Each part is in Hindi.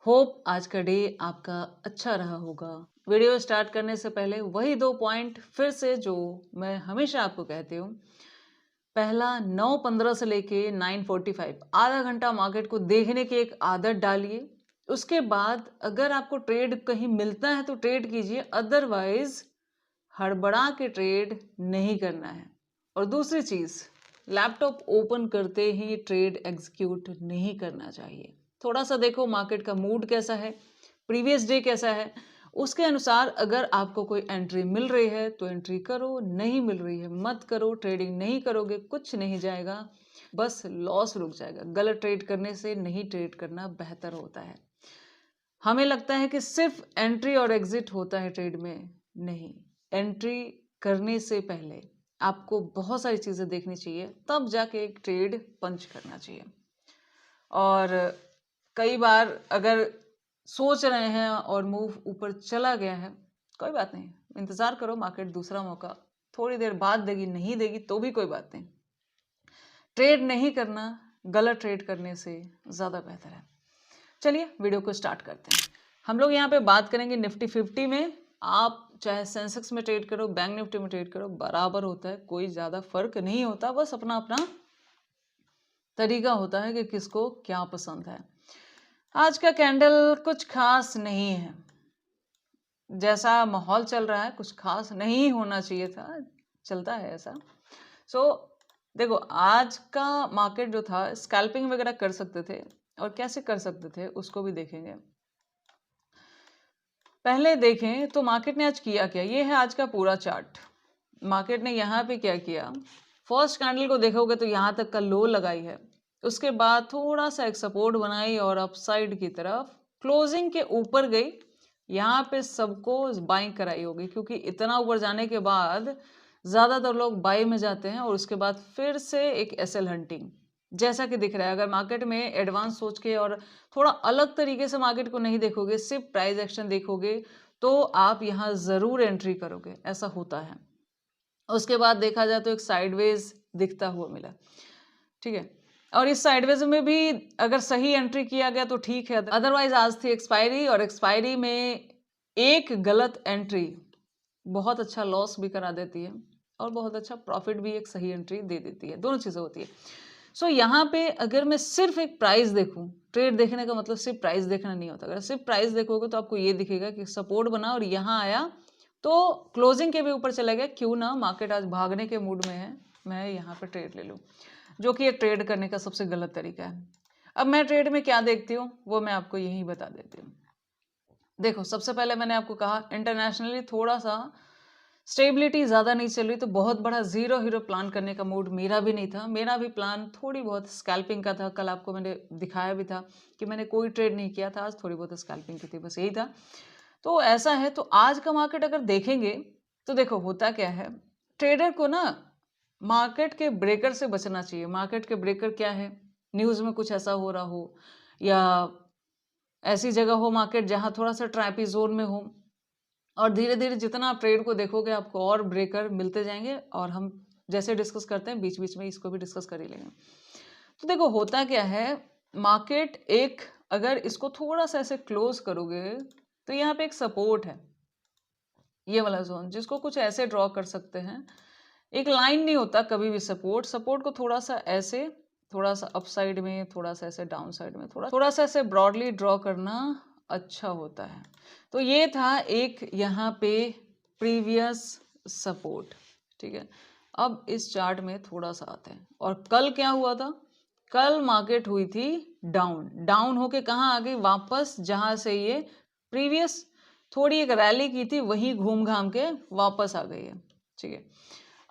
होप आज का डे आपका अच्छा रहा होगा। वीडियो स्टार्ट करने से पहले वही 2 पॉइंट फिर से जो मैं हमेशा आपको कहती हूँ। पहला 9:15 से लेके 9:45 आधा घंटा मार्केट को देखने की एक आदत डालिए। उसके बाद अगर आपको ट्रेड कहीं मिलता है तो ट्रेड कीजिए, अदरवाइज हड़बड़ा के ट्रेड नहीं करना है। और दूसरी चीज, लैपटॉप ओपन करते ही ट्रेड एग्जीक्यूट नहीं करना चाहिए। थोड़ा सा देखो मार्केट का मूड कैसा है, प्रीवियस डे कैसा है, उसके अनुसार अगर आपको कोई एंट्री मिल रही है तो एंट्री करो, नहीं मिल रही है मत करो। ट्रेडिंग नहीं करोगे कुछ नहीं जाएगा, बस लॉस रुक जाएगा। गलत ट्रेड करने से नहीं ट्रेड करना बेहतर होता है। हमें लगता है कि सिर्फ एंट्री और एग्जिट होता है ट्रेड में, नहीं। एंट्री करने से पहले आपको बहुत सारी चीजें देखनी चाहिए, तब जाके एक ट्रेड पंच करना चाहिए। और कई बार अगर सोच रहे हैं और मूव ऊपर चला गया है, कोई बात नहीं, इंतजार करो, मार्केट दूसरा मौका थोड़ी देर बाद देगी, नहीं देगी तो भी कोई बात नहीं। ट्रेड नहीं करना गलत ट्रेड करने से ज्यादा बेहतर है। चलिए वीडियो को स्टार्ट करते हैं। हम लोग यहाँ पे बात करेंगे निफ्टी 50 में। आप चाहे सेंसेक्स में ट्रेड करो, बैंक निफ्टी में ट्रेड करो, बराबर होता है, कोई ज्यादा फर्क नहीं होता। बस अपना अपना तरीका होता है कि किसको क्या पसंद है। आज का कैंडल कुछ खास नहीं है, जैसा माहौल चल रहा है कुछ खास नहीं होना चाहिए था, चलता है ऐसा। देखो आज का मार्केट जो था, स्कैल्पिंग वगैरह कर सकते थे, और कैसे कर सकते थे उसको भी देखेंगे। पहले देखें तो मार्केट ने आज किया क्या। ये है आज का पूरा चार्ट। मार्केट ने यहाँ पे क्या किया, फर्स्ट कैंडल को देखोगे तो यहाँ तक का लो लगाई है, उसके बाद थोड़ा सा एक सपोर्ट बनाई और अपसाइड की तरफ क्लोजिंग के ऊपर गई। यहाँ पे सबको बाइंग कराई होगी, क्योंकि इतना ऊपर जाने के बाद ज्यादातर लोग बाई में जाते हैं और उसके बाद फिर से एक एसएल हंटिंग जैसा कि दिख रहा है। अगर मार्केट में एडवांस सोच के और थोड़ा अलग तरीके से मार्केट को नहीं देखोगे, सिर्फ प्राइस एक्शन देखोगे, तो आप यहाँ जरूर एंट्री करोगे, ऐसा होता है। उसके बाद देखा जाए तो एक साइडवेज दिखता हुआ मिला, ठीक है। और इस साइडवेज में भी अगर सही एंट्री किया गया तो ठीक है, अदरवाइज आज थी एक्सपायरी, और एक्सपायरी में एक गलत एंट्री बहुत अच्छा लॉस भी करा देती है और बहुत अच्छा प्रॉफिट भी एक सही एंट्री दे देती है, दोनों चीजें होती है। यहाँ पे अगर मैं सिर्फ एक प्राइस देखूं, ट्रेड देखने का मतलब सिर्फ प्राइस देखना नहीं होता। अगर सिर्फ प्राइस देखोगे तो आपको ये दिखेगा कि सपोर्ट बना और यहाँ आया तो क्लोजिंग के भी ऊपर चला गया, क्यों ना, मार्केट आज भागने के मूड में है, मैं यहाँ पे ट्रेड ले लूँ, जो कि ये ट्रेड करने का सबसे गलत तरीका है। अब मैं ट्रेड में क्या देखती हूँ वो मैं आपको यही बता देती हूँ। देखो सबसे पहले मैंने आपको कहा इंटरनेशनली थोड़ा सा स्टेबिलिटी ज़्यादा नहीं चल रही, तो बहुत बड़ा जीरो हीरो प्लान करने का मूड मेरा भी नहीं था। मेरा भी प्लान थोड़ी बहुत स्कैल्पिंग का था। कल आपको मैंने दिखाया भी था कि मैंने कोई ट्रेड नहीं किया था, आज थोड़ी बहुत स्कैल्पिंग की थी, बस यही था। तो ऐसा है, तो आज का मार्केट अगर देखेंगे तो देखो होता क्या है, ट्रेडर को ना मार्केट के ब्रेकर से बचना चाहिए। मार्केट के ब्रेकर क्या है, न्यूज़ में कुछ ऐसा हो रहा हो या ऐसी जगह हो मार्केट जहां थोड़ा सा ट्रैपेजोन में हो, और धीरे धीरे जितना आप ट्रेड को देखोगे आपको और ब्रेकर मिलते जाएंगे, और हम जैसे डिस्कस करते हैं बीच बीच में इसको भी डिस्कस कर ही लेंगे। तो देखो होता क्या है, मार्केट एक अगर इसको थोड़ा सा ऐसे क्लोज करोगे तो यहाँ पे एक सपोर्ट है, ये वाला जोन, जिसको कुछ ऐसे ड्रॉ कर सकते हैं। एक लाइन नहीं होता कभी भी सपोर्ट को थोड़ा सा ऐसे, थोड़ा सा अप साइड में, थोड़ा सा ऐसे डाउन साइड में, थोड़ा थोड़ा सा ऐसे ब्रॉडली ड्रॉ करना अच्छा होता है। तो ये था एक यहाँ पे प्रीवियस सपोर्ट, ठीक है। अब इस चार्ट में थोड़ा सा आते हैं, और कल क्या हुआ था, कल मार्केट हुई थी डाउन, डाउन होके कहाँ आ गई, वापस जहां से ये प्रीवियस थोड़ी एक रैली की थी वहीं घूम घाम के वापस आ गई है, ठीक है।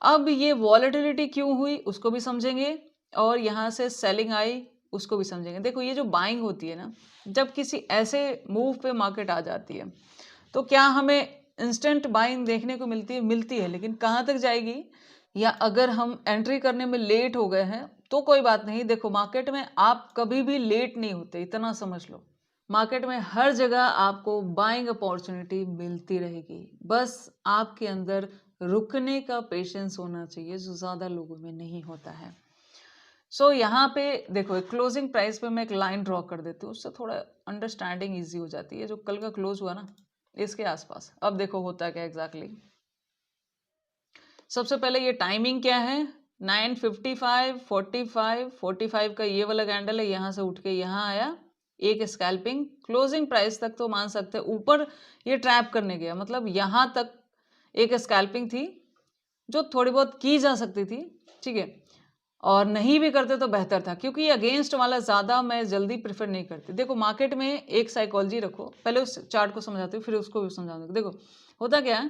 अब ये वॉलेटिलिटी क्यों हुई उसको भी समझेंगे, और यहाँ से सेलिंग आई उसको भी समझेंगे। देखो ये जो बाइंग होती है ना, जब किसी ऐसे मूव पे मार्केट आ जाती है तो क्या हमें इंस्टेंट बाइंग देखने को मिलती है, लेकिन कहाँ तक जाएगी, या अगर हम एंट्री करने में लेट हो गए हैं तो कोई बात नहीं। देखो मार्केट में आप कभी भी लेट नहीं होते, इतना समझ लो। मार्केट में हर जगह आपको बाइंग अपॉर्चुनिटी मिलती रहेगी, बस आपके अंदर रुकने का पेशेंस होना चाहिए, जो ज़्यादा लोगों में नहीं होता है। सो यहाँ पे देखो क्लोजिंग प्राइस पे मैं एक लाइन ड्रॉ कर देती हूँ, उससे थोड़ा अंडरस्टैंडिंग ईजी हो जाती है। जो कल का क्लोज हुआ ना इसके आसपास, अब देखो होता क्या एग्जैक्टली। सबसे पहले ये टाइमिंग क्या है, 9:55, 45, 45 का ये वाला कैंडल है, यहाँ से उठ के यहाँ आया, एक स्कैल्पिंग, क्लोजिंग प्राइस तक तो मान सकते हैं ऊपर ये ट्रैप करने गया, मतलब यहाँ तक एक स्कैल्पिंग थी जो थोड़ी बहुत की जा सकती थी, ठीक है। और नहीं भी करते तो बेहतर था, क्योंकि अगेंस्ट वाला ज़्यादा मैं जल्दी प्रेफर नहीं करती। देखो मार्केट में एक साइकोलॉजी रखो, पहले उस चार्ट को समझाती हूँ फिर उसको भी समझाऊंगी। देखो होता क्या है,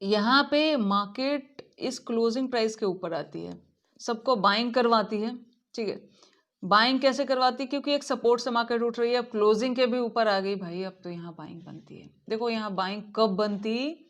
यहाँ पे मार्केट इस क्लोजिंग प्राइस के ऊपर आती है, सबको बाइंग करवाती है, ठीक है। बाइंग कैसे करवाती है, क्योंकि एक सपोर्ट से मार्केट उठ रही है, अब क्लोजिंग के भी ऊपर आ गई भाई, अब तो यहाँ बाइंग बनती है। देखो यहाँ बाइंग कब बनती,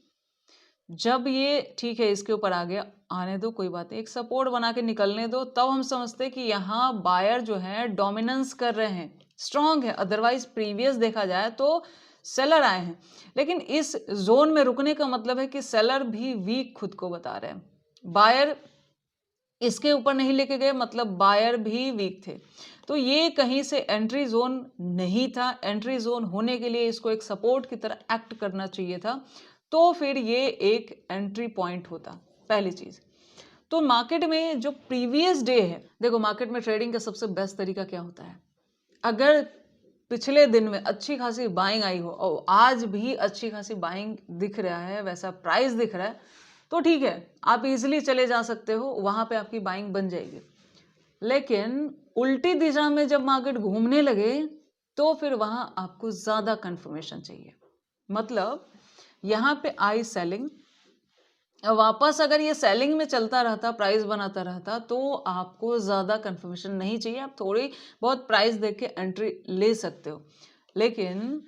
जब ये ठीक है इसके ऊपर आ गया, आने दो कोई बात नहीं, एक सपोर्ट बना के निकलने दो, तब हम समझते कि यहाँ बायर जो है डोमिनेंस कर रहे हैं, स्ट्रांग है। अदरवाइज प्रीवियस देखा जाए तो सेलर आए हैं, लेकिन इस जोन में रुकने का मतलब है कि सेलर भी वीक खुद को बता रहे हैं, बायर इसके ऊपर नहीं लेके गए, मतलब बायर भी वीक थे। तो ये कहीं से एंट्री जोन नहीं था, एंट्री जोन होने के लिए इसको एक सपोर्ट की तरह एक्ट करना चाहिए था, तो फिर ये एक एंट्री पॉइंट होता, पहली चीज। तो मार्केट में जो प्रीवियस डे है, देखो मार्केट में ट्रेडिंग का सबसे बेस्ट तरीका क्या होता है, अगर पिछले दिन में अच्छी खासी बाइंग आई हो और आज भी अच्छी खासी बाइंग दिख रहा है, वैसा प्राइस दिख रहा है, तो ठीक है, आप इजीली चले जा सकते हो, वहां पे आपकी बाइंग बन जाएगी। लेकिन उल्टी दिशा में जब मार्केट घूमने लगे तो फिर वहां आपको ज्यादा कंफर्मेशन चाहिए। मतलब यहाँ पे आई सेलिंग, वापस अगर ये सेलिंग में चलता रहता, प्राइस बनाता रहता, तो आपको ज़्यादा कंफर्मेशन नहीं चाहिए, आप थोड़ी बहुत प्राइस देख के एंट्री ले सकते हो। लेकिन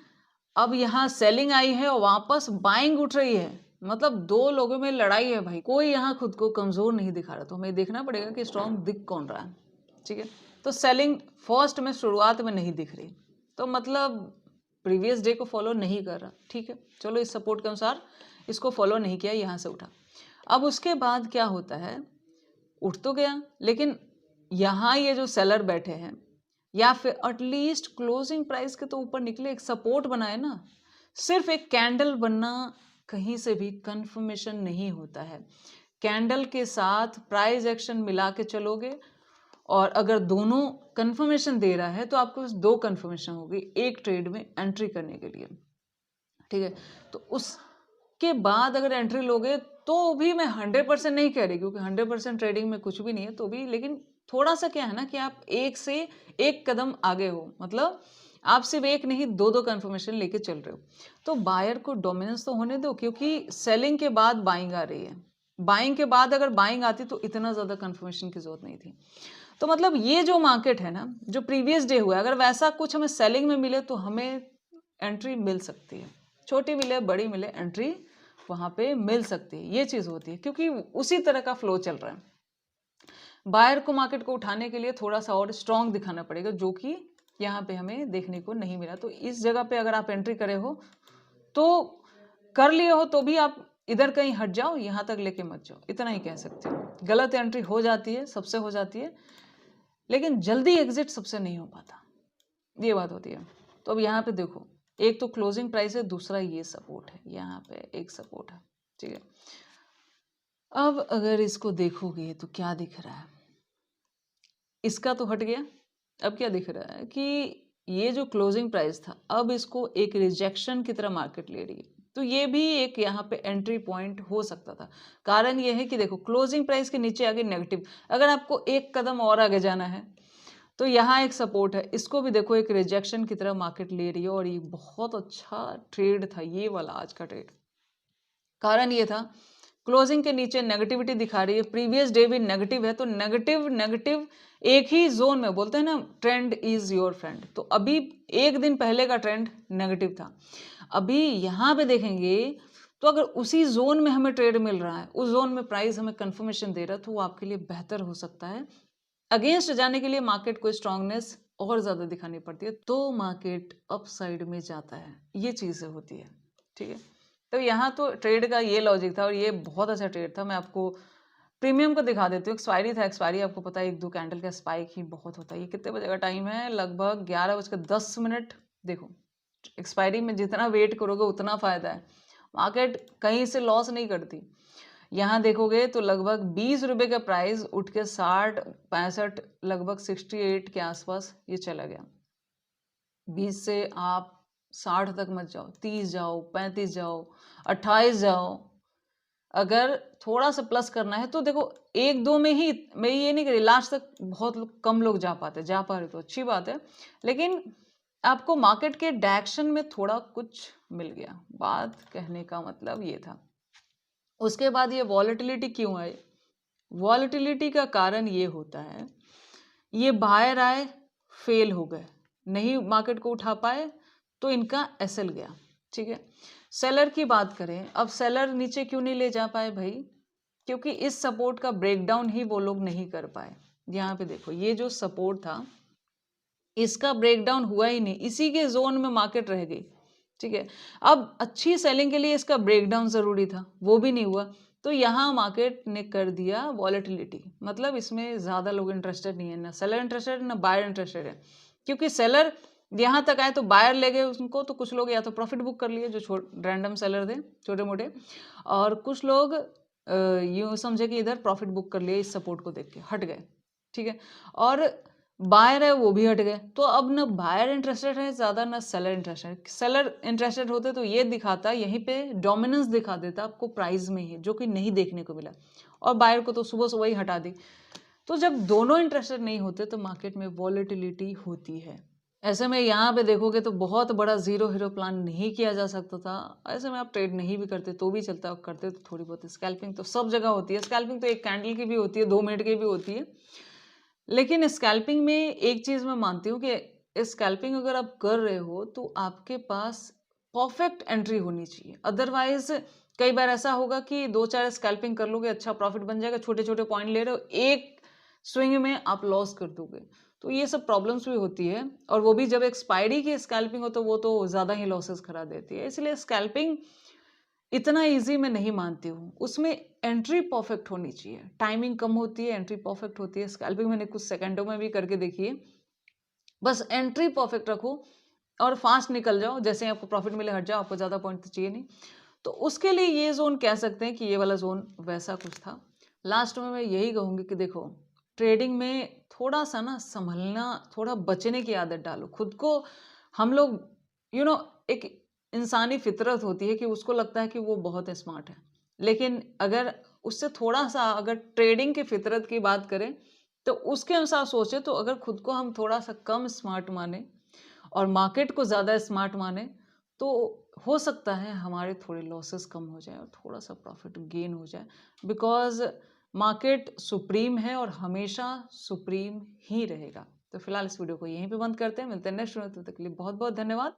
अब यहाँ सेलिंग आई है और वापस बाइंग उठ रही है, मतलब दो लोगों में लड़ाई है भाई, कोई यहाँ खुद को कमज़ोर नहीं दिखा रहा, तो हमें देखना पड़ेगा कि स्ट्रॉन्ग दिख कौन रहा है, ठीक है। तो सेलिंग फर्स्ट में शुरुआत में नहीं दिख रही, तो मतलब प्रीवियस डे को फॉलो नहीं कर रहा, ठीक है। चलो इस सपोर्ट के अनुसार इसको फॉलो नहीं किया, यहाँ से उठा। अब उसके बाद क्या होता है, उठ तो गया, लेकिन यहाँ ये जो सेलर बैठे हैं या फिर एटलीस्ट क्लोजिंग प्राइस के तो ऊपर निकले, एक सपोर्ट बनाए ना, सिर्फ एक कैंडल बनना कहीं से भी कंफर्मेशन नहीं होता है। कैंडल के साथ प्राइस एक्शन मिला के चलोगे, और अगर दोनों कंफर्मेशन दे रहा है तो आपको दो कंफर्मेशन होगी एक ट्रेड में एंट्री करने के लिए, ठीक है। तो उसके बाद अगर एंट्री लोगे तो भी मैं 100% नहीं कह रही, क्योंकि 100% ट्रेडिंग में कुछ भी नहीं है, तो भी लेकिन थोड़ा सा क्या है ना कि आप एक से एक कदम आगे हो, मतलब आप सिर्फ एक नहीं दो दो कंफर्मेशन लेके चल रहे हो। तो बायर को डोमिनेंस तो होने दो, क्योंकि सेलिंग के बाद बाइंग आ रही है, बाइंग के बाद अगर बाइंग आती तो इतना ज़्यादा कंफर्मेशन की जरूरत नहीं थी। तो मतलब ये जो मार्केट है ना, जो प्रीवियस डे हुआ है, अगर वैसा कुछ हमें सेलिंग में मिले तो हमें एंट्री मिल सकती है, छोटी मिले बड़ी मिले एंट्री वहां पे मिल सकती है, ये चीज होती है, क्योंकि उसी तरह का फ्लो चल रहा है। बायर को मार्केट को उठाने के लिए थोड़ा सा और स्ट्रांग दिखाना पड़ेगा, जो कि यहाँ पे हमें देखने को नहीं मिला। तो इस जगह पे अगर आप एंट्री करे हो तो कर लिए हो, तो भी आप इधर कहीं हट जाओ, यहाँ तक लेके मत जाओ, इतना ही कह सकते हो। गलत एंट्री हो जाती है, सबसे हो जाती है, लेकिन जल्दी एग्जिट सबसे नहीं हो पाता, ये बात होती है। तो अब यहाँ पे देखो, एक तो क्लोजिंग प्राइस है, दूसरा ये सपोर्ट है, यहाँ पे एक सपोर्ट है, ठीक है। अब अगर इसको देखोगे तो क्या दिख रहा है, इसका तो हट गया, अब क्या दिख रहा है कि ये जो क्लोजिंग प्राइस था, अब इसको एक रिजेक्शन की तरह मार्केट ले रही है, तो ये भी एक यहाँ पे एंट्री पॉइंट हो सकता था। कारण ये है कि देखो क्लोजिंग प्राइस के नीचे आगे नेगेटिव, अगर आपको एक कदम और आगे जाना है तो यहाँ एक सपोर्ट है, इसको भी देखो एक रिजेक्शन की तरह मार्केट ले रही है, और ये बहुत अच्छा ट्रेड था ये वाला आज का ट्रेड। कारण ये था क्लोजिंग के नीचे नेगेटिविटी दिखा रही है, प्रीवियस डे भी नेगेटिव है, तो नेगेटिव नेगेटिव एक ही जोन में, बोलते हैं ना ट्रेंड इज योर फ्रेंड, तो अभी एक दिन पहले का ट्रेंड नेगेटिव था, अभी यहाँ पे देखेंगे तो अगर उसी जोन में हमें ट्रेड मिल रहा है, उस जोन में प्राइस हमें कंफर्मेशन दे रहा है, तो वो आपके लिए बेहतर हो सकता है। अगेंस्ट जाने के लिए मार्केट को स्ट्रांगनेस और ज्यादा दिखानी पड़ती है, तो मार्केट अप साइड में जाता है, ये चीजें होती है, ठीक है। तो यहाँ तो ट्रेड का ये लॉजिक था, और ये बहुत अच्छा ट्रेड था, मैं आपको प्रीमियम का दिखा देती हूँ। एक्सपायरी था, एक्सपायरी आपको पता है 1-2 कैंडल का स्पाइक ही बहुत होता है। ये कितने बजे का टाइम है? लगभग 11:10। देखो, एक्सपायरी में जितना वेट करोगे उतना फ़ायदा है। मार्केट कहीं से लॉस नहीं करती। यहाँ देखोगे तो लगभग 20 रुपये का प्राइस उठ के 60-65 लगभग 68 के आसपास ये चला गया। 20 से आप 60 तक मत जाओ, 30 जाओ, 35 जाओ, 28 जाओ। अगर थोड़ा सा प्लस करना है तो देखो 1-2 में ही, मैं ये नहीं करी लास्ट तक बहुत कम लोग जा पाते, जा पा रहे तो अच्छी बात है, लेकिन आपको मार्केट के डायरेक्शन में थोड़ा कुछ मिल गया। बात कहने का मतलब ये था। उसके बाद ये वॉलेटिलिटी क्यों आई? वॉलेटिलिटी का कारण ये होता है, ये बायर आए, फेल हो गए, नहीं मार्केट को उठा पाए तो इनका एसएल गया। ठीक है, सेलर की बात करें, अब सेलर नीचे क्यों नहीं ले जा पाए भाई? क्योंकि इस सपोर्ट का ब्रेकडाउन ही वो लोग नहीं कर पाए। यहाँ पे देखो, ये जो सपोर्ट था इसका ब्रेकडाउन हुआ ही नहीं, इसी के जोन में मार्केट रह गई। ठीक है, अब अच्छी सेलिंग के लिए इसका ब्रेकडाउन जरूरी था, वो भी नहीं हुआ, तो यहाँ मार्केट ने कर दिया वॉलेटिलिटी। मतलब इसमें ज्यादा लोग इंटरेस्टेड नहीं है, ना सेलर इंटरेस्टेड है ना बायर इंटरेस्टेड है। क्योंकि सेलर यहाँ तक आए तो बायर ले गए उनको, तो कुछ लोग या तो प्रॉफिट बुक कर लिए जो रैंडम सेलर थे छोटे मोटे, और कुछ लोग यूँ समझे कि इधर प्रॉफिट बुक कर लिए इस सपोर्ट को देख के हट गए। ठीक है, और बायर है वो भी हट गए। तो अब ना बायर इंटरेस्टेड है ज़्यादा, ना सेलर इंटरेस्टेड। सेलर इंटरेस्टेड होते तो ये दिखाता, यहीं पे डोमिनेंस दिखा देता आपको प्राइस में ही, जो कि नहीं देखने को मिला, और बायर को तो सुबह सुबह ही हटा दी। तो जब दोनों इंटरेस्टेड नहीं होते तो मार्केट में वॉलेटिलिटी होती है। ऐसे में यहाँ पे देखोगे तो बहुत बड़ा जीरो हीरो प्लान नहीं किया जा सकता था। ऐसे में आप ट्रेड नहीं भी करते तो भी चलता, करते तो थोड़ी बहुत स्कैल्पिंग तो सब जगह होती है। स्कैल्पिंग तो एक कैंडल की भी होती है, 2 मिनट की भी होती है, लेकिन स्कैल्पिंग में एक चीज मैं मानती हूँ कि स्कैल्पिंग अगर आप कर रहे हो तो आपके पास परफेक्ट एंट्री होनी चाहिए। अदरवाइज कई बार ऐसा होगा कि 2-4 स्कैल्पिंग कर लोगे, अच्छा प्रॉफिट बन जाएगा, छोटे छोटे पॉइंट ले रहे हो, एक स्विंग में आप लॉस कर दोगे। तो ये सब प्रॉब्लम्स भी होती है, और वो भी जब एक्सपायरी की स्कैल्पिंग हो तो वो तो ज्यादा ही लॉसेस करा देती है। इसलिए स्कैल्पिंग इतना इजी मैं नहीं मानती हूँ, उसमें एंट्री परफेक्ट होनी चाहिए। टाइमिंग कम होती है, एंट्री परफेक्ट होती है। स्कैल्पिंग मैंने कुछ सेकंडों में भी करके देखी है। बस एंट्री परफेक्ट रखो और फास्ट निकल जाओ, जैसे आपको प्रॉफिट मिले हट जाओ, आपको ज़्यादा पॉइंट तो चाहिए नहीं। तो उसके लिए ये जोन कह सकते हैं कि ये वाला जोन वैसा कुछ था। लास्ट में मैं यही कहूँगी कि देखो, ट्रेडिंग में थोड़ा सा ना संभलना, थोड़ा बचने की आदत डालो खुद को। हम लोग एक इंसानी फितरत होती है कि उसको लगता है कि वो बहुत स्मार्ट है, लेकिन अगर उससे थोड़ा सा अगर ट्रेडिंग की फितरत की बात करें तो उसके अनुसार सोचे, तो अगर खुद को हम थोड़ा सा कम स्मार्ट माने और मार्केट को ज़्यादा स्मार्ट माने, तो हो सकता है हमारे थोड़े लॉसेस कम हो जाए और थोड़ा सा प्रॉफिट गेन हो जाए। बिकॉज मार्केट सुप्रीम है और हमेशा सुप्रीम ही रहेगा। तो फिलहाल इस वीडियो को यहीं पे बंद करते हैं, मिलते हैं नेक्स्ट वीडियो, तब तक के लिए बहुत बहुत धन्यवाद।